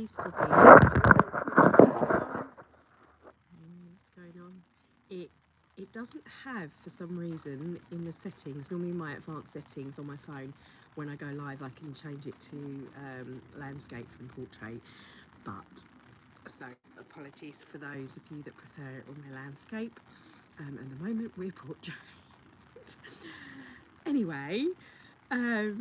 for what's going on. It doesn't have, for some reason, in the settings, normally my advanced settings on my phone, when I go live I can change it to landscape from portrait, but so apologies for those of you that prefer it on my landscape. At the moment we're portrait. Anyway, how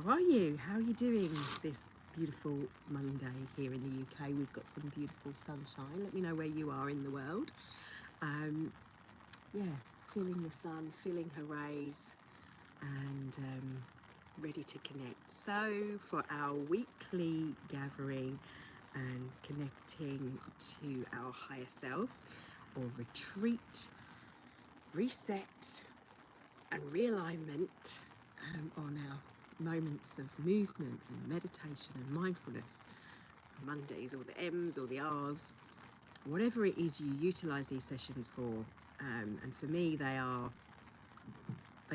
are you? How are you doing this beautiful Monday here in the UK? We've got some beautiful sunshine. Let me know where you are in the world. Yeah, feeling the sun, feeling her rays, and ready to connect. So for our weekly gathering and connecting to our higher self, or retreat, reset and realignment on our moments of movement and meditation and mindfulness. Mondays, or the M's or the R's, whatever it is you utilize these sessions for. And for me, they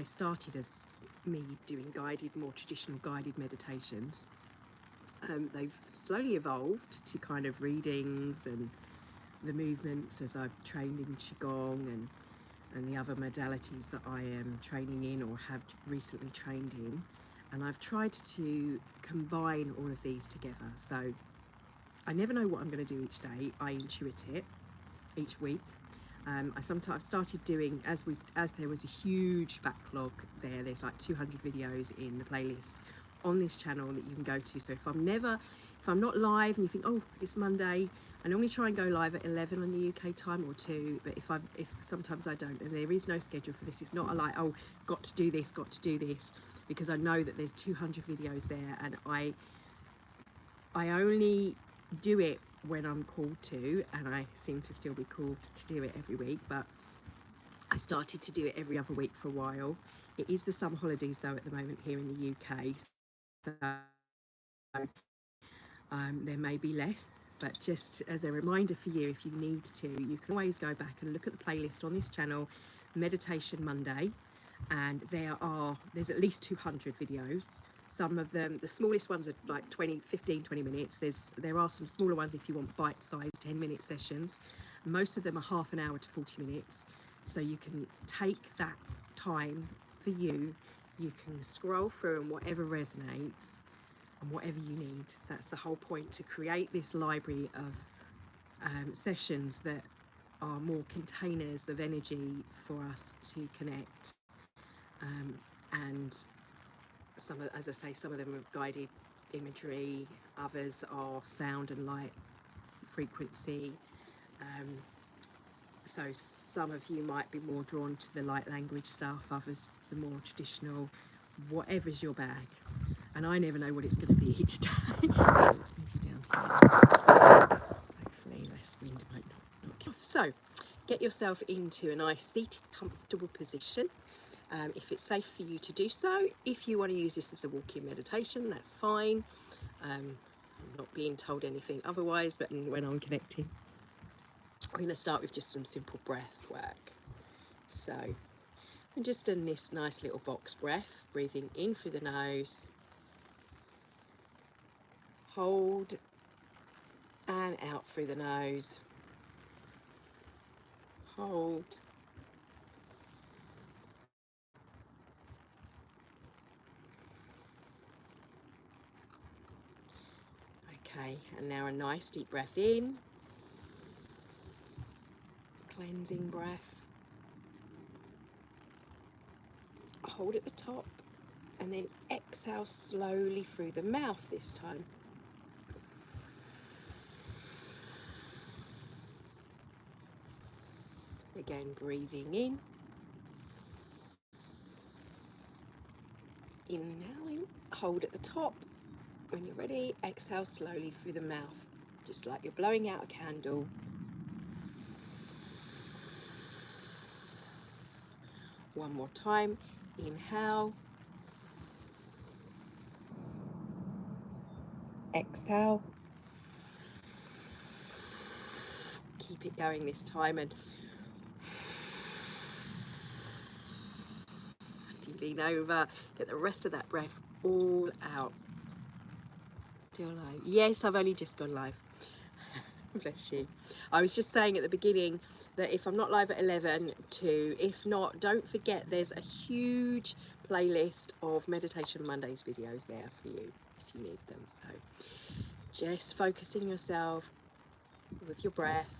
started as me doing guided, more traditional guided meditations. They've slowly evolved to kind of readings and the movements as I've trained in qigong and the other modalities that I am training in or have recently trained in. And I've tried to combine all of these together. So I never know what I'm going to do each day. I intuit it each week. I sometimes started doing, as there was a huge backlog there. There's like 200 videos in the playlist on this channel that you can go to. So if I'm not live and you think, oh, it's Monday, I normally try and go live at 11 on the UK time, or 2. But if sometimes I don't, and there is no schedule for this. It's not like, oh, got to do this, because I know that there's 200 videos there, and I only do it when I'm called to, and I seem to still be called to do it every week, but I started to do it every other week for a while. It is the summer holidays though at the moment here in the UK, so there may be less, but just as a reminder for you, if you need to, you can always go back and look at the playlist on this channel, Meditation Monday, and there's at least 200 videos. Some of them, the smallest ones are like 15, 20 minutes. There are some smaller ones if you want bite-sized 10-minute sessions. Most of them are half an hour to 40 minutes. So you can take that time for you. You can scroll through and whatever resonates and whatever you need. That's the whole point, to create this library of sessions that are more containers of energy for us to connect. And as I say, some of them are guided imagery, others are sound and light frequency. So some of you might be more drawn to the light language stuff, others the more traditional, whatever's your bag. And I never know what it's going to be each day. Let's move you down here. Hopefully less wind might not knock you off. So get yourself into a nice seated, comfortable position. If it's safe for you to do so. If you want to use this as a walk-in meditation, that's fine. I'm not being told anything otherwise, but when I'm connecting, we're going to start with just some simple breath work. So I'm just in this nice little box breath, breathing in through the nose, hold, and out through the nose, hold, okay, and now a nice deep breath in, cleansing breath, hold at the top, and then exhale slowly through the mouth this time. Again, breathing in, inhaling, hold at the top. When you're ready, exhale slowly through the mouth, just like you're blowing out a candle. One more time, inhale, exhale. Keep it going this time, and if you lean over, get the rest of that breath all out. still live? Yes, I've only just gone live. Bless you. I was just saying at the beginning that if I'm not live at 11 to, if not, don't forget there's a huge playlist of Meditation Mondays videos there for you if you need them. So just focusing yourself with your breath,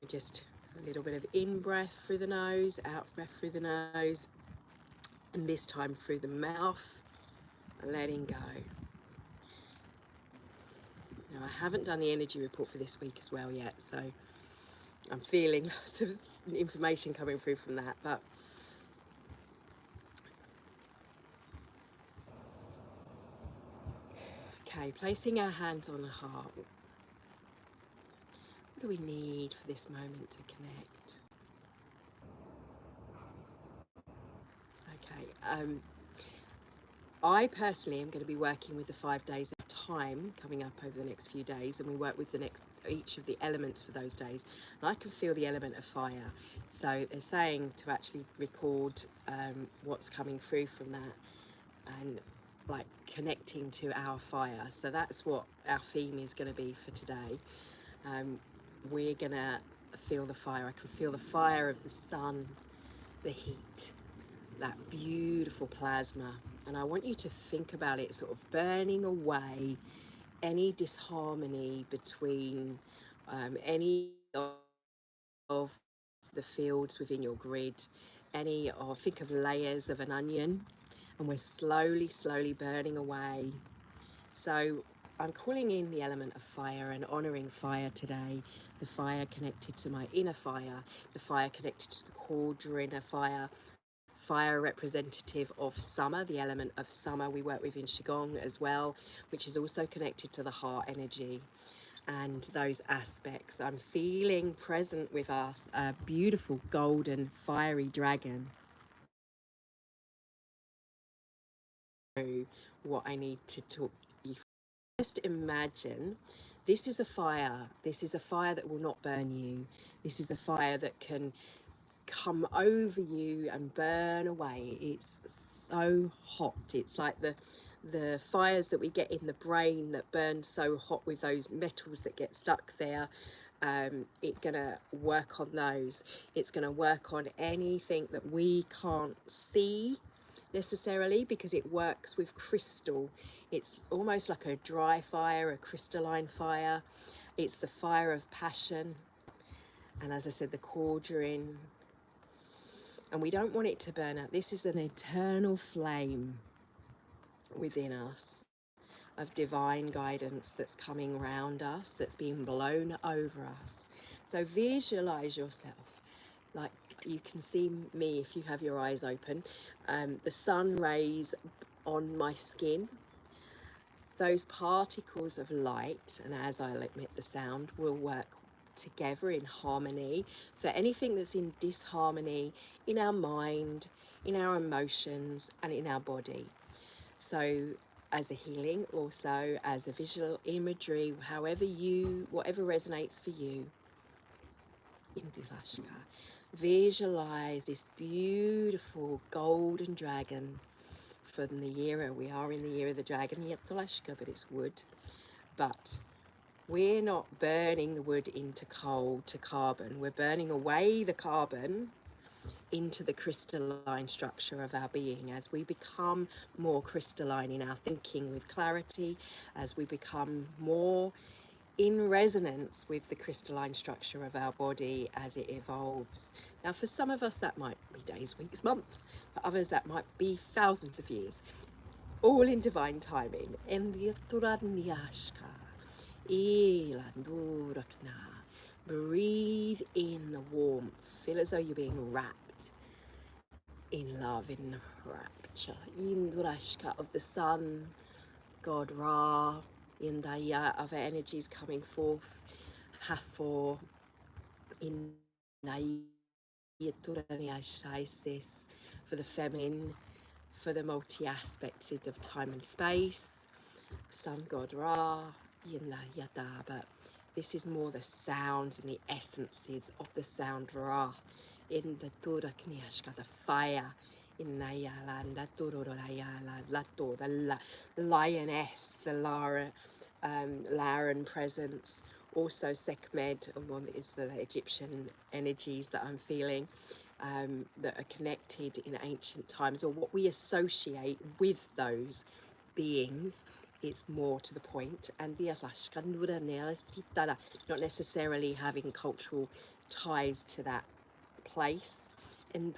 just a little bit of in breath through the nose, out breath through the nose, and this time through the mouth, letting go. Now, I haven't done the energy report for this week as well yet, so I'm feeling lots of information coming through from that, but okay, placing our hands on the heart. What do we need for this moment to connect? Okay, I personally am going to be working with the 5 days of time coming up over the next few days, and we work with each of the elements for those days. And I can feel the element of fire. So they're saying to actually record what's coming through from that, and like connecting to our fire. So that's what our theme is going to be for today. We're going to feel the fire. I can feel the fire of the sun, the heat, that beautiful plasma, and I want you to think about it sort of burning away any disharmony between any of the fields within your grid, think of layers of an onion, and we're slowly burning away. So I'm calling in the element of fire and honouring fire today, the fire connected to my inner fire, the fire connected to the cauldron of fire, fire representative of summer, the element of summer we work with in qigong as well, which is also connected to the heart energy and those aspects. I'm feeling present with us a beautiful golden fiery dragon. What I need to talk to you. Just imagine this is a fire. This is a fire that will not burn you. This is a fire that can come over you and burn away. It's so hot. It's like the fires that we get in the brain that burn so hot with those metals that get stuck there. It's gonna work on those. It's gonna work on anything that we can't see necessarily, because it works with crystal. It's almost like a dry fire, a crystalline fire. It's the fire of passion, and as I said, the cauldron. And we don't want it to burn out. This is an eternal flame within us of divine guidance that's coming around us, that's being blown over us. So visualize yourself like you can see me if you have your eyes open. The sun rays on my skin, those particles of light, and as I'll emit the sound, will work together in harmony for anything that's in disharmony in our mind, in our emotions, and in our body. So as a healing, also as a visual imagery, whatever resonates for you. Indulashka. Visualize this beautiful golden dragon from the year, we are in the year of the dragon, Yethalashka, but it's wood. But we're not burning the wood into coal, to carbon. We're burning away the carbon into the crystalline structure of our being as we become more crystalline in our thinking with clarity, as we become more in resonance with the crystalline structure of our body as it evolves. Now, for some of us, that might be days, weeks, months. For others, that might be thousands of years. All in divine timing. Breathe in the warmth. Feel as though you're being wrapped in love, in rapture. Indurashka of the sun, God Ra, Indaya, other energies coming forth. Hathor, in for the feminine, for the multi-aspects of time and space. Sun God Ra, Yada, but this is more the sounds and the essences of the sound Ra. In the Turakniashka, the fire the lioness, the Laren presence. Also Sekhmet, one is the Egyptian energies that I'm feeling, that are connected in ancient times, or what we associate with those beings. It's more to the point, and not necessarily having cultural ties to that place. And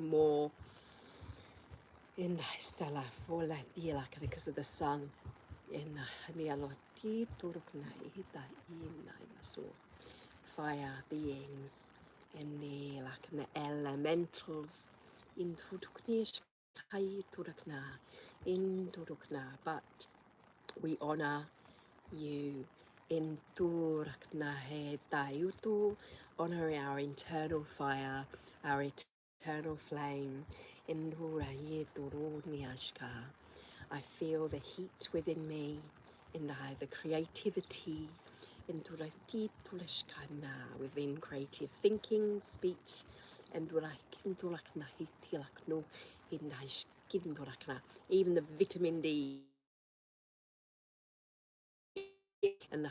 more in because of the sun. In fire beings, in the elementals, in but we honor you in honor our internal fire, our eternal flame. In I feel the heat within me, in the creativity, within creative thinking, speech, and even the vitamin D, and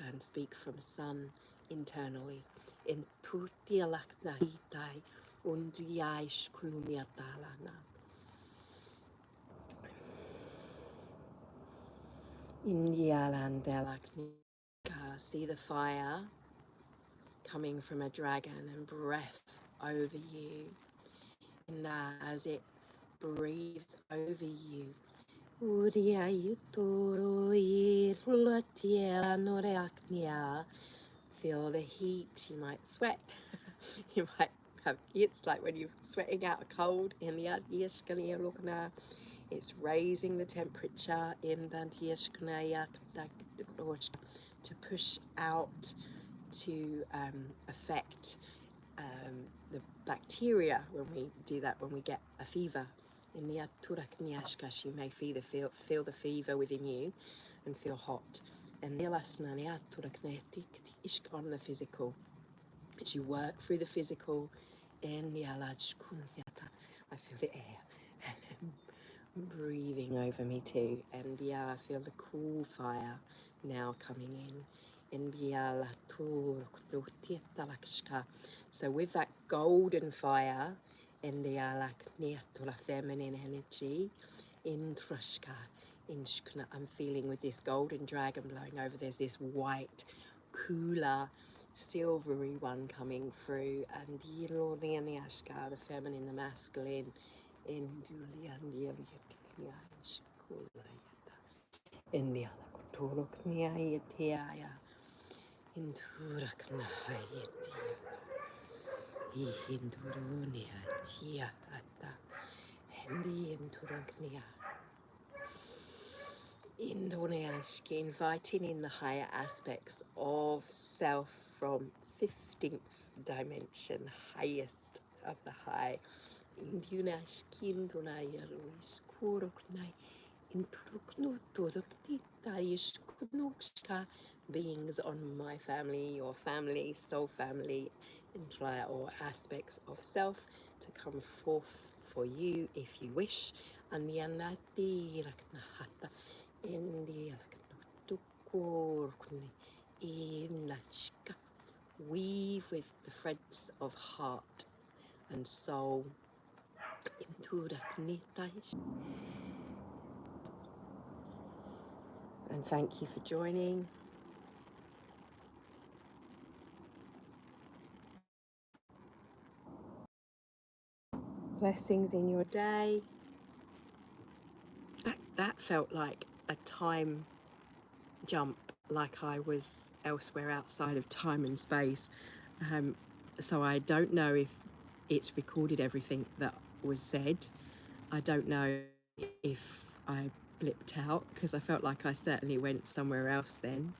and speak from sun internally. In see the fire coming from a dragon and breath over you, and as it breathes over you, feel the heat. You might sweat. You might have, it's like when you're sweating out a cold. It's raising the temperature in to push out, to affect the bacteria. When we do that, when we get a fever, in the you may feel the fever within you and feel hot. And on the physical, as you work through the physical, I feel the air breathing over me too, and I feel the cool fire now coming in. So with that golden fire, and the feminine energy, I'm feeling with this golden dragon blowing over, there's this white, cooler, silvery one coming through, and the feminine, the masculine, in inviting in the higher aspects of self from 15th dimension, highest of the high. Beings on my family, your family, soul family, or aspects of self to come forth for you if you wish. And weave with the threads of heart and soul into the and thank you for joining. Blessings in your day. That felt like a time jump, like I was elsewhere outside of time and space. So I don't know if it's recorded everything that was said. I don't know if I blipped out, because I felt like I certainly went somewhere else then.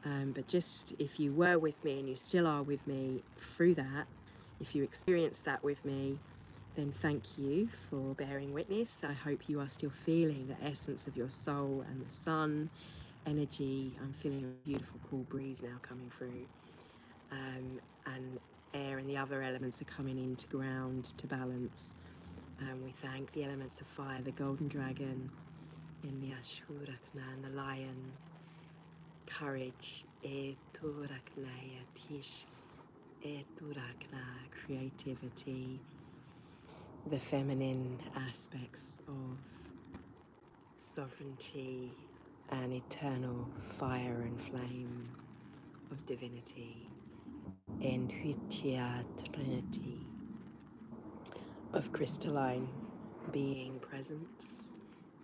But just if you were with me and you still are with me through that, if you experienced that with me, then thank you for bearing witness. I hope you are still feeling the essence of your soul and the sun energy. I'm feeling a beautiful cool breeze now coming through. And air and the other elements are coming in to ground, to balance. And we thank the elements of fire, the golden dragon, in the Ashurakna, and the lion, courage, Eturaknaya Tish, Eturakna, creativity, the feminine aspects of sovereignty and eternal fire and flame of divinity, intuitia trinity of crystalline being presence.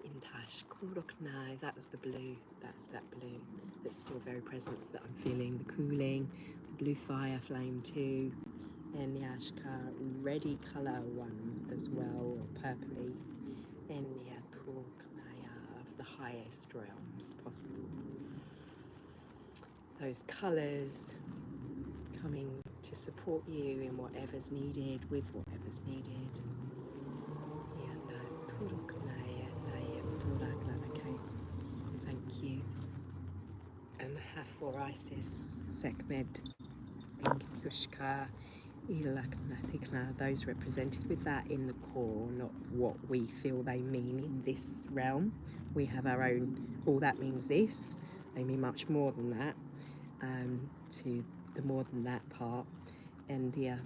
Intash kuroknai, that was the blue, that's that blue that's still very present that I'm feeling, the cooling, the blue fire flame too, and the ashka ready colour one as well, purpley, and the aturknaya of the highest realms possible. Those colours coming to support you in whatever's needed, with whatever's needed. Okay, thank you. And the Haphoresis, Sekmed, Inkushka, Ilaknatikna, those represented with that in the core, not what we feel they mean in this realm. We have our own, all that means this, they mean much more than that, to the more than that part. And the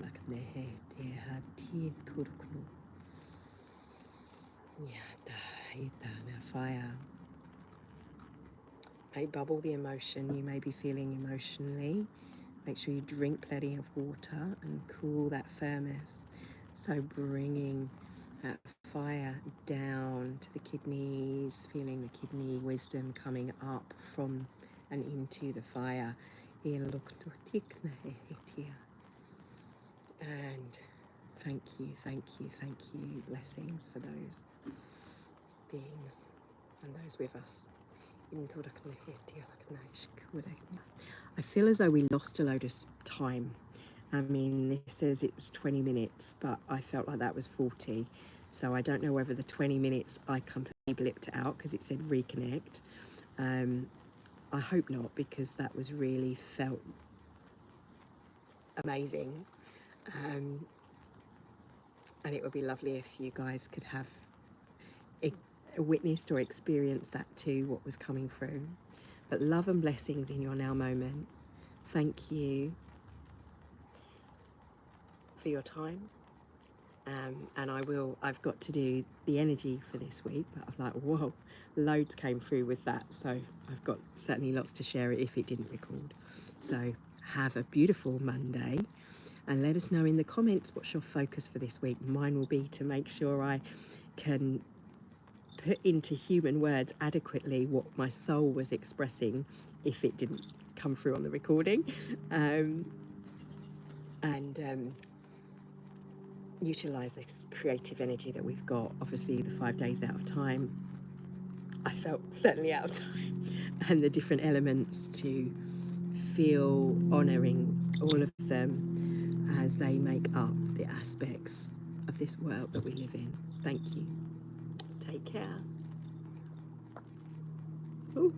fire may bubble the emotion you may be feeling emotionally. Make sure you drink plenty of water and cool that firmness. So bringing that fire down to the kidneys, feeling the kidney wisdom coming up from and into the fire. And thank you, thank you, thank you. Blessings for those beings and those with us. I feel as though we lost a load of time. I mean, this says it was 20 minutes, but I felt like that was 40. So I don't know whether the 20 minutes I completely blipped out because it said reconnect. I hope not, because that was really felt amazing. And it would be lovely if you guys could have witnessed or experienced that too, what was coming through. But love and blessings in your now moment. Thank you for your time. And I've got to do the energy for this week, but I'm like, whoa, loads came through with that. So I've got certainly lots to share if it didn't record. So have a beautiful Monday and let us know in the comments what's your focus for this week. Mine will be to make sure I can put into human words adequately what my soul was expressing if it didn't come through on the recording. Utilize this creative energy that we've got. Obviously the 5 days out of time, I felt certainly out of time, and the different elements to feel honouring all of them as they make up the aspects of this world that we live in. Thank you. Take care. Ooh.